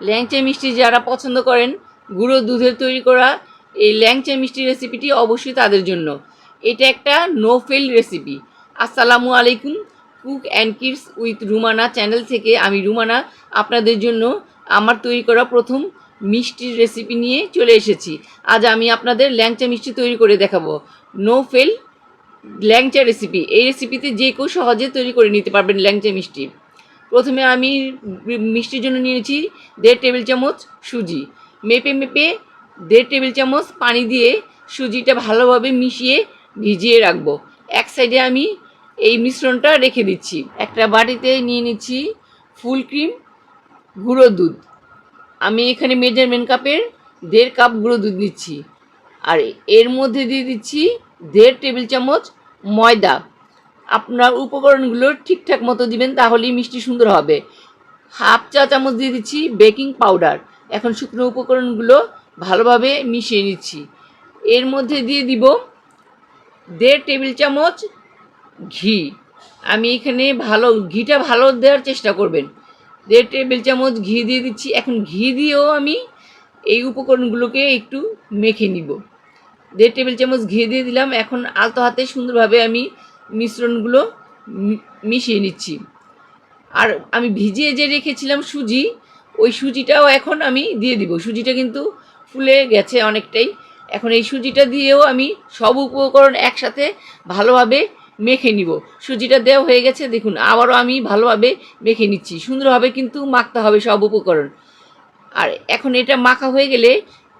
ল্যাংচা মিষ্টি যারা পছন্দ করেন গুঁড়ো দুধের তৈরি করা এই ল্যাংচা মিষ্টি রেসিপিটি অবশ্যই তাদের জন্য। এটা একটা নো ফেল রেসিপি। আসসালামু আলাইকুম, cook and kids with Rumana channel থেকে আমি রুমানা আপনাদের জন্য আমার তৈরি করা প্রথম মিষ্টির রেসিপি নিয়ে চলে এসেছি। আজ আমি আপনাদের ল্যাংচা মিষ্টি তৈরি করে দেখাবো। নো ফেল ল্যাংচা রেসিপি। এই রেসিপিতে যে কেউ সহজে তৈরি করে নিতে পারবেন ল্যাংচা মিষ্টি। প্রথমে আমি মিষ্টির জন্য নিয়েছি 1.5 টেবিল চামচ সুজি। মেপে 1.5 টেবিল চামচ পানি দিয়ে সুজিটা ভালোভাবে মিশিয়ে ভিজিয়ে রাখবো। এক সাইডে আমি এই মিশ্রণটা রেখে দিচ্ছি। একটা বাটিতে নিয়ে নিচ্ছি ফুল ক্রিম গুঁড়ো দুধ। আমি এখানে মেজারমেন্ট কাপের 1.5 কাপ গুঁড়ো দুধ নিচ্ছি। আর এর মধ্যে দিয়ে দিচ্ছি 1.5 টেবিল চামচ ময়দা। আপনার উপকরণগুলো ঠিকঠাক মতো দিবেন, তাহলেই মিষ্টি সুন্দর হবে। হাফ চা চামচ দিয়ে দিচ্ছি বেকিং পাউডার। এখন শুকনো উপকরণগুলো ভালোভাবে মিশিয়ে নিচ্ছি। এর মধ্যে দিয়ে দিব 1.5 টেবিল চামচ ঘি। আমি এখানে ঘিটা ভালো দেওয়ার চেষ্টা করবেন। 1.5 টেবিল চামচ ঘি দিয়ে দিচ্ছি। এখন ঘি দিয়েও আমি এই উপকরণগুলোকে একটু মেখে নিব। 1.5 টেবিল চামচ ঘি দিয়ে দিলাম। এখন আলতো হাতে সুন্দরভাবে আমি মিশ্রণগুলো মিশিয়ে নিচ্ছি। আর আমি ভিজিয়ে যে রেখেছিলাম সুজি, ওই সুজিটাও এখন আমি দিয়ে দিব। সুজিটা কিন্তু ফুলে গেছে অনেকটাই। এখন এই সুজিটা দিয়েও আমি সব উপকরণ একসাথে ভালোভাবে মেখে নিব। সুজিটা দেওয়া হয়ে গেছে, দেখুন আবারও আমি ভালোভাবে মেখে নিচ্ছি। সুন্দরভাবে কিন্তু মাখতে হবে সব উপকরণ। আর এখন এটা মাখা হয়ে গেলে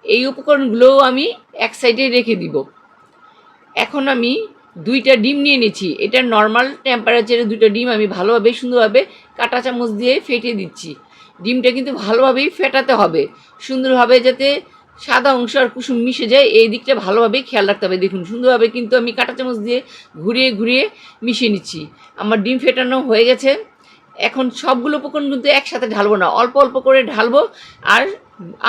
এই উপকরণগুলোও আমি এক সাইডে রেখে দিব। এখন আমি 2টা ডিম নিয়ে নিয়েছি। এটা নর্মাল টেম্পারেচারে 2টা ডিম আমি ভালোভাবে সুন্দরভাবে কাঁটা চামচ দিয়ে ফেটিয়ে দিচ্ছি। ডিমটা কিন্তু ভালোভাবেই ফেটাতে হবে, সুন্দরভাবে যাতে সাদা অংশ আর কুসুম মিশে যায়, এই দিকটা ভালোভাবে খেয়াল রাখতে হবে। দেখুন সুন্দরভাবে কিন্তু আমি কাঁটা চামচ দিয়ে ঘুরিয়ে ঘুরিয়ে মিশিয়ে নিচ্ছি। আমার ডিম ফেটানো হয়ে গেছে। এখন সবগুলো উপকরণ কিন্তু একসাথে ঢালবো না, অল্প অল্প করে ঢালবো আর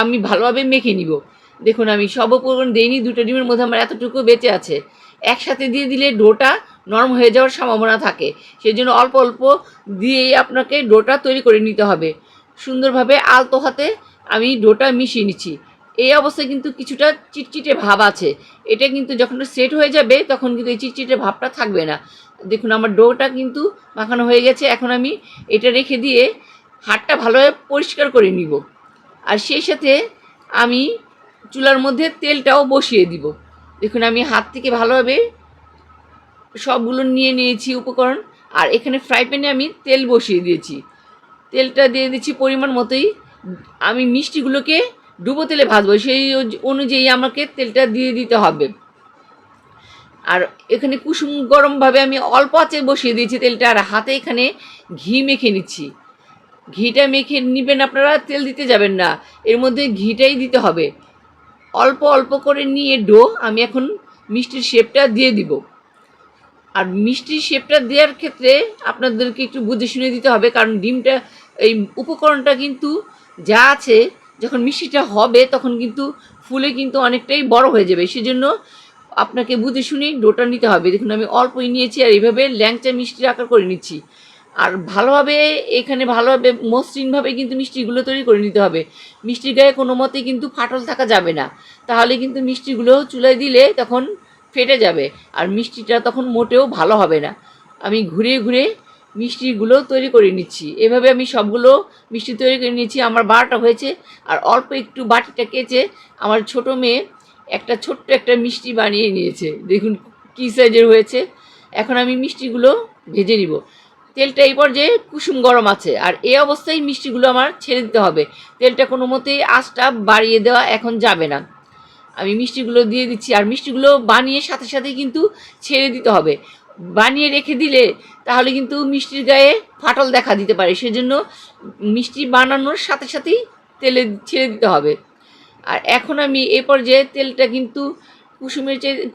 আমি ভালোভাবে মেখে নিব। দেখুন আমি সব উপকরণ দিইনি, 2টা ডিমের মধ্যে আমার এতটুকু বেঁচে আছে। একসাথে দিয়ে দিলে ডোটা নরম হয়ে যাওয়ার সম্ভাবনা থাকে, সেই জন্য অল্প অল্প দিয়েই আপনাকে ডোটা তৈরি করে নিতে হবে। সুন্দরভাবে আলতো হাতে আমি ডোটা মিশিয়ে নিচ্ছি। এই অবস্থায় কিন্তু কিছুটা চিটচিটে ভাব আছে। এটা কিন্তু যখন সেট হয়ে যাবে তখন কিন্তু এই চিটচিটে ভাবটা থাকবে না। দেখুন আমার ডোটা কিন্তু মাখানো হয়ে গেছে। এখন আমি এটা রেখে দিয়ে হাতটা ভালোভাবে পরিষ্কার করে নিব। আর সেই সাথে আমি চুলার মধ্যে তেলটাও বসিয়ে দিব। দেখুন আমি হাত থেকে ভালোভাবে সবগুলো নিয়ে নিয়েছি উপকরণ। আর এখানে ফ্রাই প্যানে আমি তেল বসিয়ে দিয়েছি। তেলটা দিয়ে দিচ্ছি পরিমাণ মতোই। আমি মিষ্টিগুলোকে ডুবো তেলে ভাজবো, সেই অনুযায়ী আমাকে তেলটা দিয়ে দিতে হবে। আর এখানে কুসুম গরমভাবে আমি অল্প আঁচে বসিয়ে দিয়েছি তেলটা। আর হাতে এখানে ঘি মেখে নিচ্ছি। ঘিটা মেখে নেবেন আপনারা, তেল দিতে যাবেন না, এর মধ্যে ঘিটাই দিতে হবে। অল্প অল্প করে নিয়ে ডো আমি এখন মিষ্টির শেপটা দিয়ে দিব। আর মিষ্টির শেপটা দেওয়ার ক্ষেত্রে আপনাদেরকে একটু বুঝে শুনে দিতে হবে, কারণ ডিমটা এই উপকরণটা কিন্তু যা আছে যখন মিষ্টিটা হবে তখন কিন্তু ফুলে কিন্তু অনেকটাই বড় হয়ে যাবে। সেজন্য আপনাকে বুঝে শুনেই ডোটা নিতে হবে। দেখুন আমি অল্পই নিয়েছি আর এইভাবে ল্যাংচা মিষ্টির আকার করে নিচ্ছি। আর ভালোভাবে এখানে ভালোভাবে মসৃণভাবে কিন্তু মিষ্টিগুলো তৈরি করে নিতে হবে। মিষ্টির গায়ে কোনো মতেই কিন্তু ফাটল থাকা যাবে না, তাহলে কিন্তু মিষ্টিগুলো চুলায় দিলে তখন ফেটে যাবে আর মিষ্টিটা তখন মোটেও ভালো হবে না। আমি ঘুরিয়ে ঘুরিয়ে মিষ্টিগুলো তৈরি করে নিচ্ছি। এভাবে আমি সবগুলো মিষ্টি তৈরি করে নিচ্ছি। আমার 12টা হয়েছে। আর অল্প একটু বাটিটা কেচে আমার ছোট মেয়ে ছোট্ট একটা মিষ্টি বানিয়ে নিয়েছে। দেখুন কী সাইজের হয়েছে। এখন আমি মিষ্টিগুলো ভেজে নিব। তেলটা এই পর্যায়ে কুসুম গরম আছে, আর এই অবস্থায় মিষ্টিগুলো আমার ছেড়ে দিতে হবে। তেলটা কোনো মতেই আঁচটা বাড়িয়ে দেওয়া এখন যাবে না। আমি মিষ্টিগুলো দিয়ে দিচ্ছি। আর মিষ্টিগুলো বানিয়ে সাথে সাথেই কিন্তু ছেড়ে দিতে হবে। বানিয়ে রেখে দিলে তাহলে কিন্তু মিষ্টির গায়ে ফাটল দেখা দিতে পারে, সেজন্য মিষ্টি বানানোর সাথে সাথেই তেলে ছেড়ে দিতে হবে। আর এখন আমি এই পর্যায়ে তেলটা কিন্তু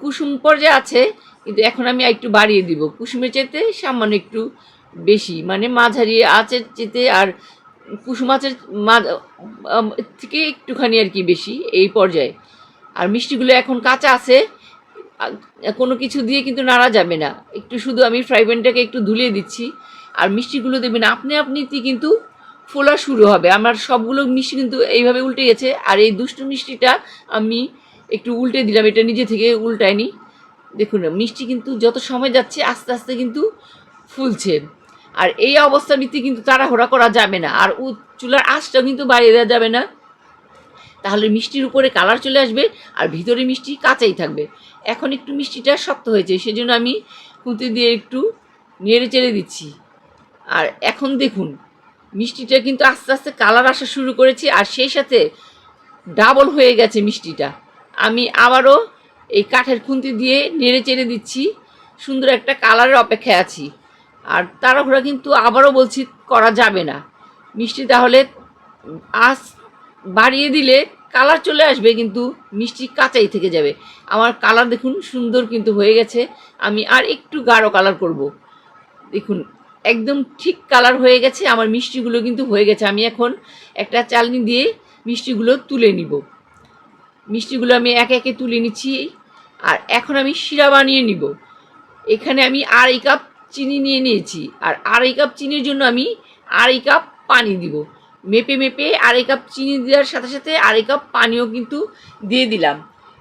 কুসুম পর্যায়ে আছে, কিন্তু এখন আমি একটু বাড়িয়ে দিব। কুসুমের চাইতে সামান্য একটু বেশি, মানে মাঝারি আঁচের চেতে আর কুসুম আঁচের থেকে একটুখানি আর কি বেশি এই পর্যায়ে। আর মিষ্টিগুলো এখন কাঁচা আছে, কোনো কিছু দিয়ে কিন্তু নাড়া যাবে না। একটু শুধু আমি ফ্রাই প্যানটাকে একটু ধুলিয়ে দিচ্ছি। আর মিষ্টিগুলো দেবেন আপনি কিন্তু ফোলা শুরু হবে। আমার সবগুলো মিষ্টি কিন্তু এইভাবে উল্টে গেছে। আর এই দুষ্টু মিষ্টিটা আমি একটু উল্টে দিলাম, এটা নিজে থেকে উল্টায়নি। দেখুন মিষ্টি কিন্তু যত সময় যাচ্ছে আস্তে আস্তে কিন্তু ফুলছে। আর এই অবস্থার ভিত্তি কিন্তু তাড়াহুড়া করা যাবে না, আর চুলার আঁচটাও কিন্তু বাড়িয়ে দেওয়া যাবে না, তাহলে মিষ্টির উপরে কালার চলে আসবে আর ভিতরে মিষ্টি কাঁচাই থাকবে। এখন একটু মিষ্টিটা শক্ত হয়েছে, সেজন্য আমি খুন্তি দিয়ে একটু নেড়ে চেড়ে দিচ্ছি। আর এখন দেখুন মিষ্টিটা কিন্তু আস্তে আস্তে কালার আসা শুরু করেছে, আর সেই সাথে ডাবল হয়ে গেছে মিষ্টিটা। আমি আবারও এই কাঠের খুন্তি দিয়ে নেড়ে চেড়ে দিচ্ছি, সুন্দর একটা কালারের অপেক্ষায় আছি। আর তাড়াহুড়া কিন্তু আবারও বলছি করা যাবে না, মিষ্টি তাহলে আঁচ বাড়িয়ে দিলে কালার চলে আসবে কিন্তু মিষ্টি কাঁচাই থেকে যাবে। আমার কালার দেখুন সুন্দর কিন্তু হয়ে গেছে, আমি আর একটু গাঢ় কালার করব। দেখুন একদম ঠিক কালার হয়ে গেছে, আমার মিষ্টিগুলো কিন্তু হয়ে গেছে। আমি এখন একটা চালনি দিয়ে মিষ্টিগুলো তুলে নিব। মিষ্টিগুলো আমি একে একে তুলে নিচ্ছি। আর এখন আমি শিরা বানিয়ে নিব। এখানে আমি 2.5 কাপ চিনি নিয়ে নিয়েছি, আর 2.5 কাপ চিনির জন্য আমি 2.5 কাপ পানি দিব। মেপে মেপে 2.5 কাপ চিনি দেওয়ার সাথে সাথে 2.5 কাপ পানিও কিন্তু দিয়ে দিলাম।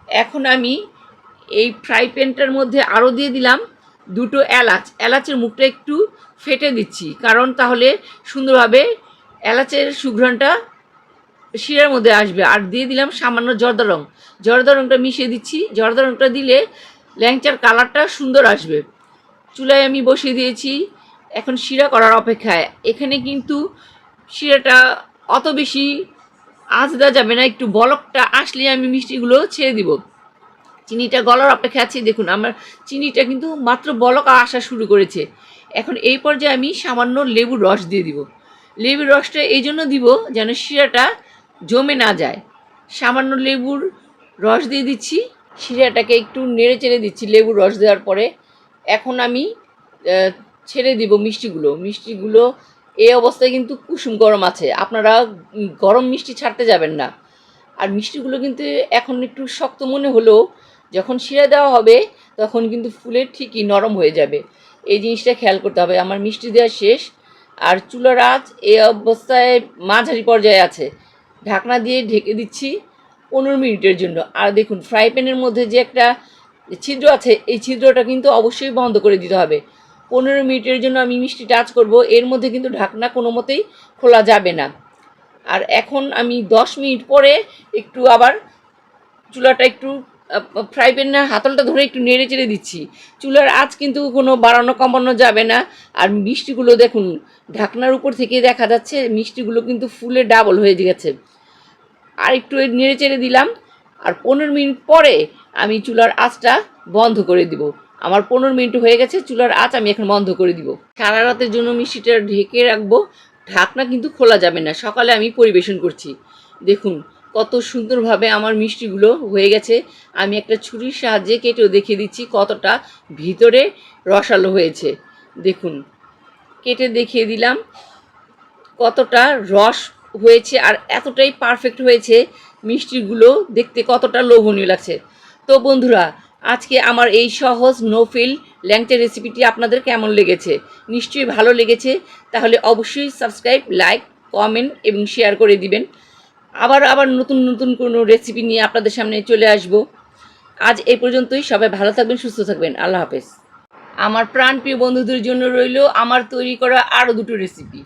এখন আমি এই ফ্রাই প্যানটার মধ্যে আরও দিয়ে দিলাম 2টো এলাচ। এলাচের মুখটা একটু ফেটে দিচ্ছি, কারণ তাহলে সুন্দরভাবে এলাচের সুঘ্রাণটা শিরার মধ্যে আসবে। আর দিয়ে দিলাম সামান্য জর্দা রং। জর্দা রংটা মিশিয়ে দিচ্ছি, জর্দা রংটা দিলে ল্যাংচার কালারটা সুন্দর আসবে। চুলায় আমি বসিয়ে দিয়েছি, এখন শিরা করার অপেক্ষায়। এখানে কিন্তু শিরাটা অত বেশি আঁচ দেওয়া যাবে না, একটু বলকটা আসলে আমি মিষ্টিগুলো ছেড়ে দিব। চিনিটা গলার অপেক্ষা আছে। দেখুন আমার চিনিটা কিন্তু মাত্র বলক আসা শুরু করেছে। এখন এই পর্যায়ে আমি সামান্য লেবুর রস দিয়ে দিব। লেবুর রসটা এই জন্য দিব যেন শিরাটা জমে না যায়। সামান্য লেবুর রস দিয়ে দিচ্ছি, শিরাটাকে একটু নেড়ে চেড়ে দিচ্ছি লেবুর রস দেওয়ার পরে। এখন আমি ছেড়ে দিব মিষ্টিগুলো এই অবস্থায় কিন্তু কুসুম গরম আছে, আপনারা গরম মিষ্টি ছাড়তে যাবেন না। আর মিষ্টিগুলো কিন্তু এখন একটু শক্ত মনে হলেও যখন শিরা দেওয়া হবে তখন কিন্তু ফুলে ঠিকই নরম হয়ে যাবে। এই জিনিসটা খেয়াল করতে হবে। আমার মিষ্টি দেওয়া শেষ, আর চুলার আঁচ এই অবস্থায় মাঝারি পর্যায়ে আছে। ঢাকনা দিয়ে ঢেকে দিচ্ছি 15 মিনিটের জন্য। আর দেখুন ফ্রাই প্যানের মধ্যে যে একটা ছিদ্র আছে, এই ছিদ্রটা কিন্তু অবশ্যই বন্ধ করে দিতে হবে। 15 মিনিটের জন্য আমি মিষ্টি টাচ করব, এর মধ্যে কিন্তু ঢাকনা কোনো মতেই খোলা যাবে না। আর এখন আমি 10 মিনিট পরে একটু আবার চুলাটা একটু ফ্রাই প্যানের হাতলটা ধরে একটু নেড়ে চেড়ে দিচ্ছি। চুলার আঁচ কিন্তু কোনো বাড়ানো কমানো যাবে না। আর মিষ্টিগুলো দেখুন ঢাকনার উপর থেকে দেখা যাচ্ছে মিষ্টিগুলো কিন্তু ফুলে ডাবল হয়ে গেছে। আর একটু নেড়ে চেড়ে দিলাম, আর 15 মিনিট পরে আমি চুলার আঁচটা বন্ধ করে দিব। আমার 15 মিনিট হয়ে গেছে, চুলার আঁচ আমি এখন বন্ধ করে দিব। সারা রাতের জন্য মিষ্টিটা ঢেকে রাখবো, ঢাকনা কিন্তু খোলা যাবে না। সকালে আমি পরিবেশন করছি। দেখুন কত সুন্দরভাবে আমার মিষ্টিগুলো হয়ে গেছে। আমি একটা ছুরির সাহায্যে কেটেও দেখিয়ে দিচ্ছি কতটা ভিতরে রসালো হয়েছে। দেখুন কেটে দেখিয়ে দিলাম কতটা রস হয়েছে, আর এতটাই পারফেক্ট হয়েছে। মিষ্টিগুলো দেখতে কতটা লোভনীয় লাগছে। তো বন্ধুরা আজকে আমার এই সহজ নো ফিল ল্যাংচা রেসিপিটি আপনাদের কেমন লেগেছে? নিশ্চয়ই ভালো লেগেছে। তাহলে অবশ্যই সাবস্ক্রাইব, লাইক, কমেন্ট এবং শেয়ার করে দিবেন। আবার নতুন নতুন কোনো রেসিপি নিয়ে আপনাদের সামনে চলে আসব। আজ এই পর্যন্তই। সবাই ভালো থাকবেন, সুস্থ থাকবেন। আল্লাহ হাফেজ। আমার প্রাণপ্রিয় বন্ধুদের জন্য রইল আমার তৈরি করা আরও 2টো রেসিপি।